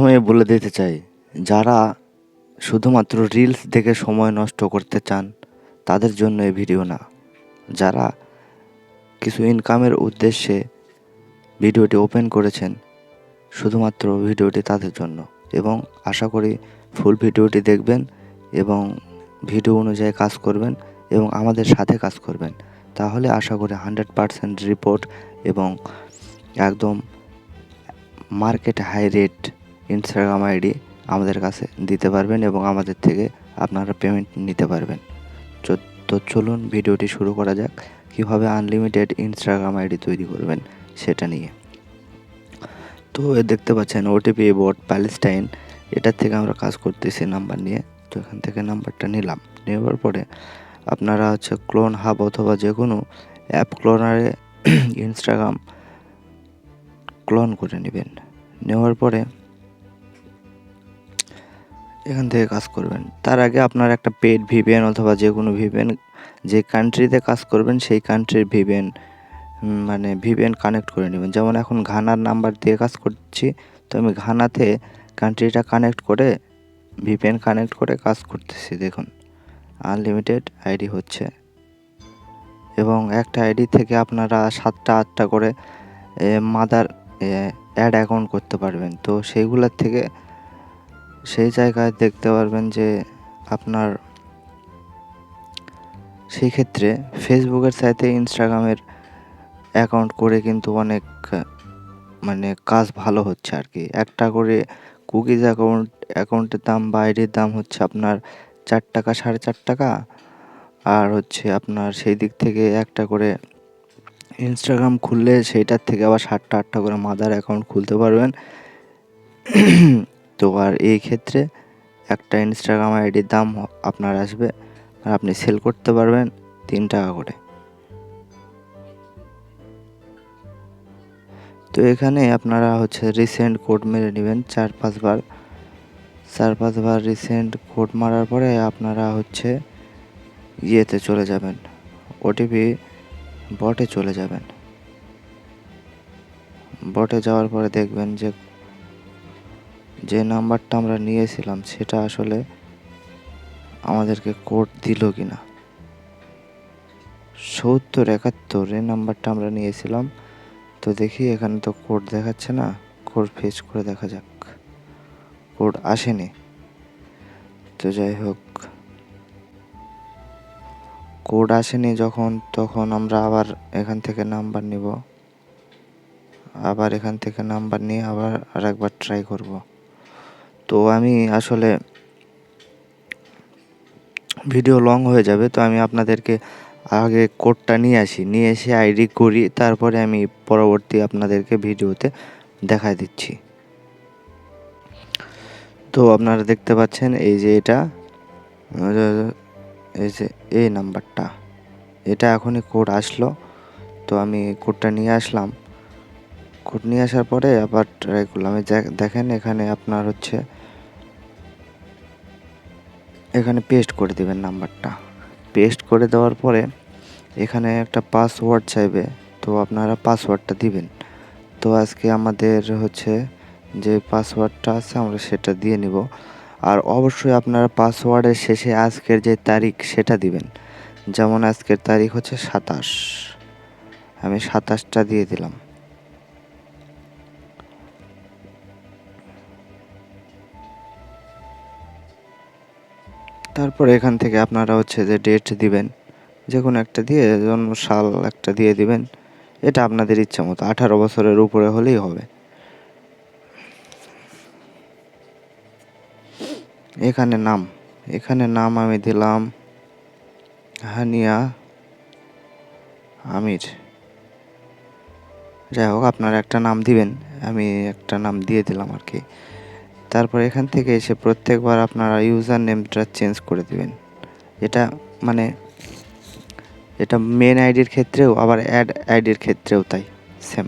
প্রথমে বলে দিতে চাই, যারা শুধুমাত্র রিলস দেখে সময় নষ্ট করতে চান তাদের জন্য এই ভিডিও না। যারা কিছু ইনকামের উদ্দেশ্যে ভিডিওটি ওপেন করেছেন, শুধুমাত্র ভিডিওটি তাদের জন্য। এবং আশা করি ফুল ভিডিওটি দেখবেন এবং ভিডিও অনুযায়ী কাজ করবেন এবং আমাদের সাথে কাজ করবেন। তাহলে আশা করি 100% রিপোর্ট এবং একদম market high rate Instagram ID আমাদের কাছে দিতে পারবেন এবং আমাদের থেকে আপনারা পেমেন্ট নিতে পারবেন। তো চলুন ভিডিওটি শুরু করা যাক, কীভাবে আনলিমিটেড ইনস্টাগ্রাম আইডি তৈরি করবেন সেটা নিয়ে। তো দেখতে পাচ্ছেন ওটিপি বট প্যালেস্টাইন, এটার থেকে আমরা কাজ করতেছি নাম্বার নিয়ে। তো এখান থেকে নাম্বারটা নিলাম, নেওয়ার পরে আপনারা ক্লোন হাব অথবা যে কোনো অ্যাপ ক্লোনারে ইনস্টাগ্রাম ক্লোন করে নেবেন। নেওয়ার পরে এখান থেকে কাজ করবেন। তার আগে আপনার একটা পেড ভিপিএন অথবা যে কোনো ভিপিএন, যে কান্ট্রিতে কাজ করবেন সেই কান্ট্রির ভিপিএন কানেক্ট করে নেবেন। যেমন এখন ঘানার নাম্বার দিয়ে কাজ করছি, তো আমি ঘানাতে কান্ট্রিটা কানেক্ট করে ভিপিএন কানেক্ট করে কাজ করতেছি। দেখুন আনলিমিটেড আইডি হচ্ছে এবং একটা আইডি থেকে আপনারা 7টা 8টা করে মাদার অ্যাড অ্যাকাউন্ট করতে পারবেন। তো সেইগুলোর থেকে সেই জায়গায় দেখতে পারবেন যে আপনার সেই ক্ষেত্রে ফেসবুকের সাথে ইনস্টাগ্রামের অ্যাকাউন্ট করে কিন্তু অনেক কাজ ভালো হচ্ছে আর কি। একটা করে কুকিজ অ্যাকাউন্টের দাম বা আইডির দাম হচ্ছে আপনার 4 টাকা 4.5 টাকা, আর আপনার সেই দিক থেকে একটা করে ইনস্টাগ্রাম খুললে সেইটার থেকে আবার 7টা 8টা করে মাদার অ্যাকাউন্ট খুলতে পারবেন। তো আর এই ক্ষেত্রে একটা ইনস্টাগ্রাম আইডির দাম আপনার আসবে আর আপনি সেল করতে পারবেন 3 টাকা করে। তো এখানে আপনারা রিসেন্ট কোড মেরে নেবেন 4-5 বার রিসেন্ট কোড মারার পরে আপনারা ইয়েতে চলে যাবেন, ওটিপি বটে চলে যাবেন। বটে যাওয়ার পরে দেখবেন যে নাম্বারটা আমরা নিয়েছিলাম সেটা আসলে আমাদেরকে কোড দিল কিনা। 7071 এই নাম্বারটা আমরা নিয়েছিলাম। তো দেখি এখানে তো কোড দেখাচ্ছে না, কোড ফেচ করে দেখা যাক। কোড আসেনি। তো যাই হোক, কোড আসেনি যখন, তখন আমরা আবার এখান থেকে নাম্বার নিব, আবার এখান থেকে নাম্বার নিয়ে আবার আরেকবার ট্রাই করব। তো আমি আসলে ভিডিও লং হয়ে যাবে, তো আমি আপনাদেরকে আগে কোডটা নিয়ে এসে আইডি করি, তারপরে আমি পরবর্তী আপনাদেরকে ভিডিওতে দেখাই দিচ্ছি। তো আপনারা দেখতে পাচ্ছেন এই যে এটা, এই যে এই নাম্বারটা, এটা এখনই কোড আসলো। তো আমি কোডটা নিয়ে আসলাম, কোড নিয়ে আসার পরে আবার ট্রাই করলাম। দেখেন এখানে আপনার এখানে পেস্ট করে দেবেন নাম্বারটা। পেস্ট করে দেওয়ার পরে এখানে একটা পাসওয়ার্ড চাইবে, তো আপনারা পাসওয়ার্ডটা দিবেন। তো আজকে আমাদের যে পাসওয়ার্ডটা আছে আমরা সেটা দিয়ে নিব। আর অবশ্যই আপনারা পাসওয়ার্ডের শেষে আজকের যে তারিখ সেটা দিবেন। যেমন আজকের তারিখ 27, আমি 27টা দিয়ে দিলাম। তারপর এখান থেকে আপনারা যে ডেট দিবেন, যে কোনো একটা দিয়ে, জন্ম সাল একটা দিয়ে দিবেন। এটা আপনাদের ইচ্ছা মতো, 18 বছরের উপরে হলেই হবে। এখানে নাম আমি দিলাম হানিয়া আমির। যাই হোক, আপনারা একটা নাম দিবেন, আমি একটা নাম দিয়ে দিলাম আর কি। তারপর এখান থেকে এসে প্রত্যেকবার আপনারা ইউজার নেমটা চেঞ্জ করে দিবেন। এটা মেন আইডির ক্ষেত্রেও আবার অ্যাড আইডির ক্ষেত্রেও তাই সেম।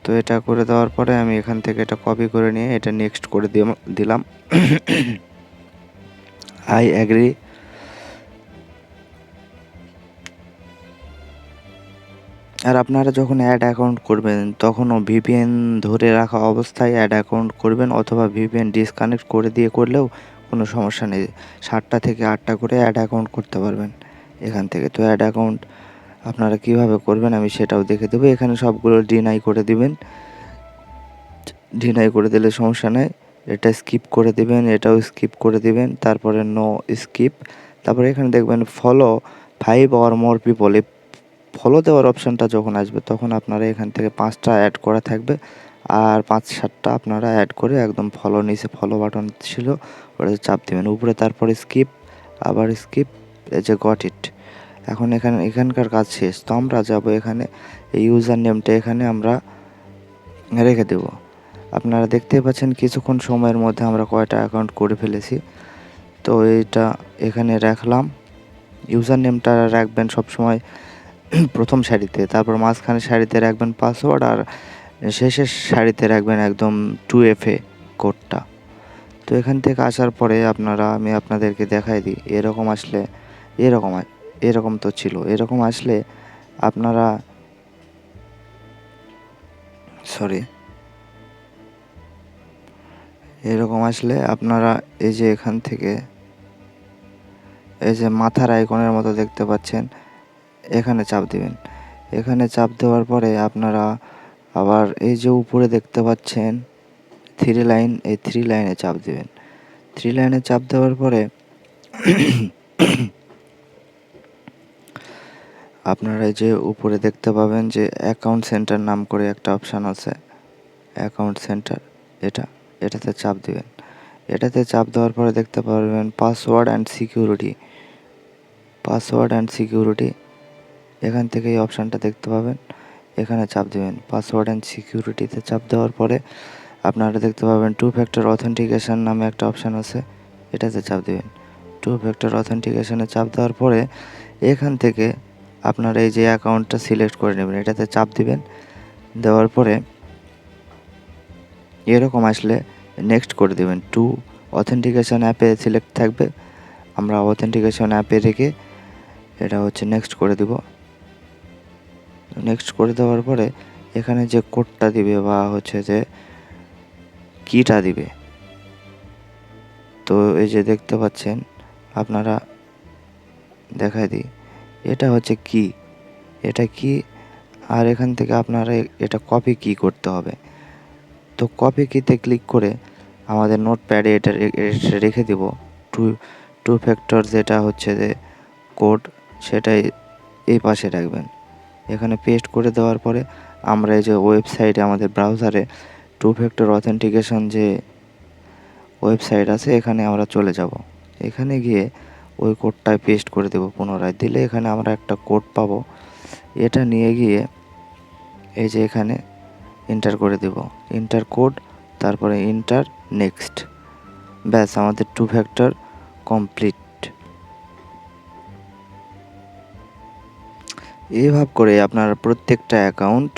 তো এটা করে দেওয়ার পরে আমি এখান থেকে এটা কপি করে নিয়ে এটা নেক্সট করে দিলাম। I agree. আর আপনারা যখন অ্যাড অ্যাকাউন্ট করবেন তখনও ভিপিএন ধরে রাখা অবস্থায় অ্যাড অ্যাকাউন্ট করবেন, অথবা ভিপিএন ডিসকানেক্ট করে দিয়ে করলেও কোনো সমস্যা নেই। 7টা থেকে 8টা করে অ্যাড অ্যাকাউন্ট করতে পারবেন এখান থেকে। তো অ্যাড অ্যাকাউন্ট আপনারা কীভাবে করবেন আমি সেটাও দেখে দেবো। এখানে সবগুলো ডিনাই করে দিবেন। ডিনাই করে দিলে সমস্যা নেই। এটা স্কিপ করে দিবেন, এটাও স্কিপ করে দিবেন, তারপরে নো স্কিপ। তারপরে এখানে দেখবেন ফলো 5 অর মোর পিপল। এই ফলো দেওয়ার অপশানটা যখন আসবে তখন আপনারা এখান থেকে 5টা অ্যাড করা থাকবে, আর 5-7টা আপনারা অ্যাড করে একদম ফলো, নিচে ফলো বাটন ছিল ওটাতে চাপ দিবেন উপরে, তারপরে স্কিপ, আবার স্কিপ, এই যে গট ইট। এখন এখানকার কাজ শেষ। তো আমরা যাব এখানে, এই ইউজার নেমটা এখানে আমরা রেখে দেব। আপনারা দেখতেই পাচ্ছেন কিছুক্ষণ সময়ের মধ্যে আমরা কয়টা অ্যাকাউন্ট করে ফেলেছি। তো এইটা এখানে রাখলাম। ইউজার নেমটা রাখবেন সবসময় প্রথম সারিতে, তারপর মাঝখানের সারিতে রাখবেন পাসওয়ার্ড, আর শেষের সারিতে রাখবেন একদম 2FA কোডটা। তো এখান থেকে আসার পরে আমি আপনাদেরকে দেখাই দিই। এরকম তো ছিল। এরকম আসলে আপনারা এই যে এখান থেকে এই যে মাথার আইকনের মতো দেখতে পাচ্ছেন, এখানে চাপ দিবেন। এখানে চাপ দেওয়ার পরে আপনারা আবার এই যে উপরে দেখতে পাচ্ছেন 3 লাইন, এই 3 লাইনে চাপ দিবেন। 3 লাইনে চাপ দেওয়ার পরে আপনারা এই যে উপরে দেখতে পাবেন যে অ্যাকাউন্ট সেন্টার নাম করে একটা অপশান আছে, অ্যাকাউন্ট সেন্টার, এটাতে চাপ দিবেন। এটাতে চাপ দেওয়ার পরে দেখতে পারবেন পাসওয়ার্ড অ্যান্ড সিকিউরিটি। এখান থেকে এই অপশানটা দেখতে পাবেন, এখানে চাপ দিবেন। পাসওয়ার্ড অ্যান্ড সিকিউরিটিতে চাপ দেওয়ার পরে আপনারা দেখতে পাবেন 2 ফ্যাক্টর অথেন্টিকেশন নামে একটা অপশান আছে, এটাতে চাপ দিবেন। 2 ফ্যাক্টর অথেন্টিকেশনে চাপ দেওয়ার পরে এখান থেকে আপনারা এই যে অ্যাকাউন্টটা সিলেক্ট করে নেবেন, এটাতে চাপ দিবেন। দেওয়ার পরে এরকম আসলে নেক্সট করে দেবেন। 2 অথেন্টিকেশন অ্যাপে সিলেক্ট থাকবে, আমরা অথেন্টিকেশন অ্যাপে রেখে এটা হচ্ছে নেক্সট করে দিব। নেক্সট করে দেওয়ার পরে এখানে যে কোডটা দিবে বা হচ্ছে যে কিটা দিবে, তো এই যে দেখতে পাচ্ছেন আপনারা, দেখাই দিই, এটা হচ্ছে কি, এটা কি, আর এখান থেকে আপনারা এটা কপি কি করতে হবে। তো কপি কিতে ক্লিক করে আমাদের নোটপ্যাডে এটা রেখে দিব। টু ফ্যাক্টর যেটা হচ্ছে যে কোড, সেটাই এই পাশে রাখবেন। এখানে পেস্ট করে দেওয়ার পরে আমরা এই যে ওয়েবসাইটে, আমাদের ব্রাউজারে 2 ফ্যাক্টর অথেন্টিকেশন যে ওয়েবসাইট আছে, এখানে আমরা চলে যাব। এখানে গিয়ে ওই কোডটায় পেস্ট করে দেব। পুনরায় দিলে এখানে আমরা একটা কোড পাবো। এটা নিয়ে গিয়ে এই যে এখানে এন্টার করে দেব, এন্টার কোড, তারপরে এন্টার নেক্সট। ব্যাস, আমাদের 2 ফ্যাক্টর কমপ্লিট। এইভাবে করে আপনারা প্রত্যেকটা অ্যাকাউন্ট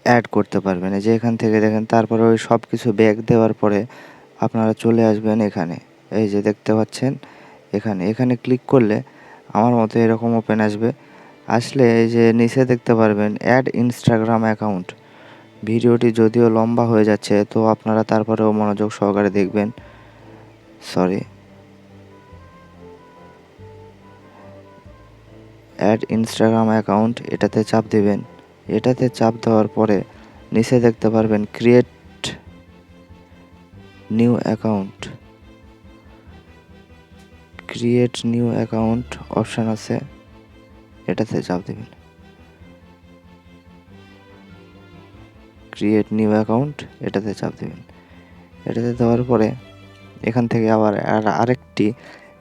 অ্যাড করতে পারবেন। এই যে এখান থেকে দেখেন, তারপরে ওই সব কিছু ব্যাক দেওয়ার পরে আপনারা চলে আসবেন এখানে, এই যে দেখতে পাচ্ছেন এখানে ক্লিক করলে আমার মতো এরকম ওপেন আসবে। আসলে এই যে নিচে দেখতে পারবেন অ্যাড ইনস্টাগ্রাম অ্যাকাউন্ট। ভিডিওটি যদিও লম্বা হয়ে যাচ্ছে, তো আপনারা তারপরেও মনোযোগ সহকারে দেখবেন। অ্যাড ইনস্টাগ্রাম অ্যাকাউন্ট, এটাতে চাপ দেবেন। এটাতে চাপ দেওয়ার পরে নিচে দেখতে পারবেন ক্রিয়েট নিউ অ্যাকাউন্ট অপশান আছে, এটাতে চাপ দেবেন। ক্রিয়েট নিউ অ্যাকাউন্ট, এটাতে চাপ দেবেন। এটাতে দেওয়ার পরে এখান থেকে আবার আরেকটি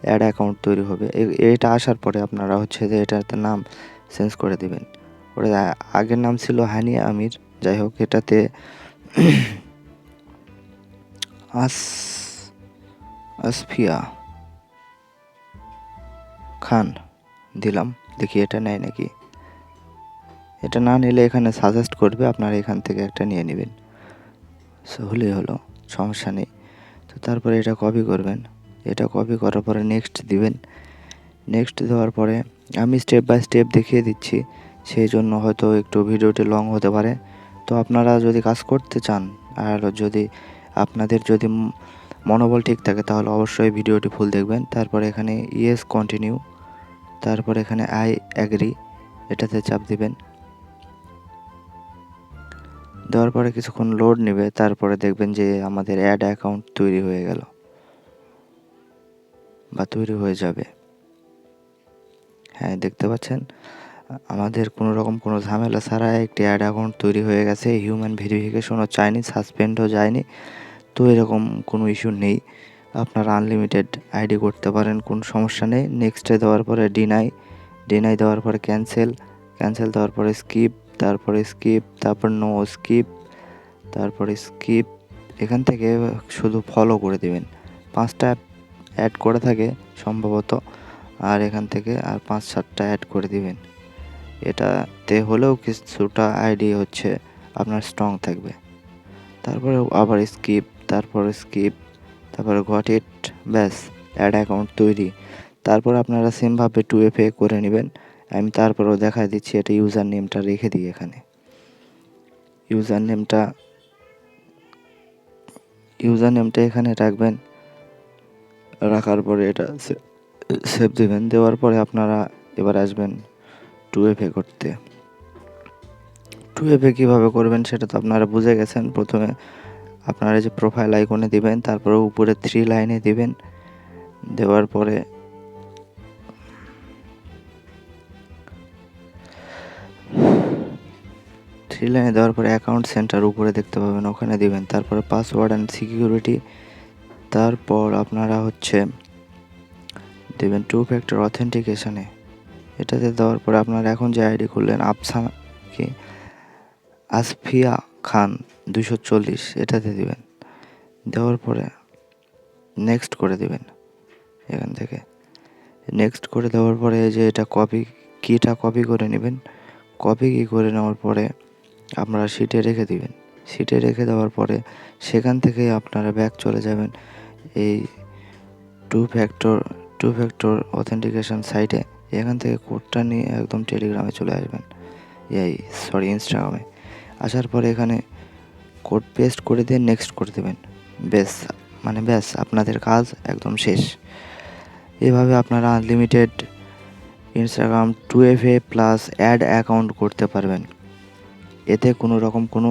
অ্যাড অ্যাকাউন্ট তৈরি হবে। এটা আসার পরে আপনারা হচ্ছে যে এটাতে নাম চেঞ্জ করে দেবেন। ওটা আগের নাম ছিল হানিয়া আমির, যাই হোক এটাতে আসফিয়া খান দিলাম, দেখি এটা নেয় নাকি। এটা না নিলে এখানে সাজেস্ট করবে, আপনারা এখান থেকে একটা নিয়ে নেবেন। হলেই হলো, সমস্যা নেই। তো তারপরে এটা কপি করবেন। এটা কপি করার পরে নেক্সট দিবেন। নেক্সট দেওয়ার পরে আমি স্টেপ বাই স্টেপ দেখিয়ে দিচ্ছি, সেই জন্য হয়তো একটু ভিডিওটি লং হতে পারে। তো আপনারা যদি কাজ করতে চান আর যদি আপনাদের যদি মনোবল ঠিক থাকে তাহলে অবশ্যই ভিডিওটি ফুল দেখবেন। তারপরে এখানে ইয়েস কন্টিনিউ, তারপরে এখানে আই অ্যাগ্রি এটাতে চাপ দিবেন। দেওয়ার পরে কিছুক্ষণ লোড নেবে, তারপরে দেখবেন যে আমাদের অ্যাড অ্যাকাউন্ট তৈরি হয়ে গেল বা তৈরি হয়ে যাবে। হ্যাঁ, দেখতে পাচ্ছেন আমাদের কোনো রকম কোনো ঝামেলা ছাড়া একটি অ্যাড অ্যাকাউন্ট তৈরি হয়ে গেছে। হিউম্যান ভেরিফিকেশনও চায়নি, সাসপেন্ডও যায়নি। তো এরকম কোনো ইস্যু নেই, আপনারা আনলিমিটেড আইডি করতে পারেন, কোনো সমস্যা নেই। নেক্সটে দেওয়ার পরে ডিনাই দেওয়ার পরে ক্যান্সেল দেওয়ার পরে স্কিপ, তারপরে স্কিপ, তারপর নো স্কিপ, তারপরে স্কিপ। এখান থেকে শুধু ফলো করে দিবেন। 5টা অ্যাড করে থাকে সম্ভবত, আর এখান থেকে আর 5-7টা অ্যাড করে দিবেন। এটাতে হলেও কিছুটা আইডি হচ্ছে আপনার স্ট্রং থাকবে। তারপরে আবার স্কিপ, তারপরে গট ইট, ব্যাস অ্যাড অ্যাকাউন্ট তৈরি। তারপর আপনারা সেমভাবে 2FA করে নেবেন। আমি তারপরেও দেখায় দিচ্ছি, এটা ইউজার নেমটা রেখে দিই এখানে। ইউজার নেমটা এখানে রাখবেন, রাখার পরে এটা সেভ দেবেন। দেওয়ার পরে আপনারা এবার আসবেন 2FA করতে। 2FA কীভাবে করবেন সেটা তো আপনারা বুঝে গেছেন। প্রথমে আপনারা যে প্রোফাইল আইকনে দিবেন, তারপরে উপরে 3 লাইনে দিবেন। দেওয়ার পরে অ্যাকাউন্ট সেন্টার উপরে দেখতে পাবেন, ওখানে দিবেন। তারপরে পাসওয়ার্ড অ্যান্ড সিকিউরিটি, তারপর আপনারা হচ্ছে দেবেন 2 ফ্যাক্টর অথেন্টিকেশনে। এটাতে দেওয়ার পরে আপনারা এখন যে আইডি খুললেন আসফিয়া খান 240, এটাতে দিবেন। দেওয়ার পরে নেক্সট করে দিবেন। এখান থেকে নেক্সট করে দেওয়ার পরে যে এটা কপি করে নেবেন। কপি করে নেওয়ার পরে আপনারা শিটে রেখে দিবেন। শিটে রেখে দেওয়ার পরে সেখান থেকে আপনারা ব্যাক চলে যাবেন এই 2 ফ্যাক্টর অথেন্টিকেশন সাইটে। এখান থেকে কোডটা নিয়ে একদম টেলিগ্রামে চলে আসবেন, ইনস্টাগ্রামে। আসার পরে এখানে কোড পেস্ট করে দিয়ে নেক্সট করে দেবেন। ব্যাস আপনাদের কাজ একদম শেষ। এভাবে আপনারা unlimited Instagram 2FA plus add account করতে পারবেন। এতে কোনো রকম কোনো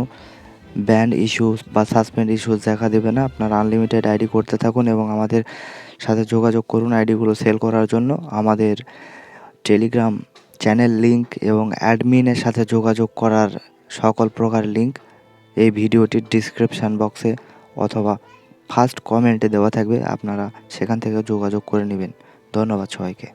ব্যান ইস্যুস বা সাসপেন্ড ইস্যুস দেখা দেবে না। আপনারা আনলিমিটেড আইডি করতে থাকুন এবং আমাদের সাথে যোগাযোগ করুন আইডিগুলো সেল করার জন্য। আমাদের টেলিগ্রাম চ্যানেল লিঙ্ক এবং অ্যাডমিনের সাথে যোগাযোগ করার সকল প্রকার লিঙ্ক এই ভিডিওটির ডিসক্রিপশান বক্সে অথবা ফার্স্ট কমেন্টে দেওয়া থাকবে, আপনারা সেখান থেকে যোগাযোগ করে নেবেন। ধন্যবাদ সবাইকে।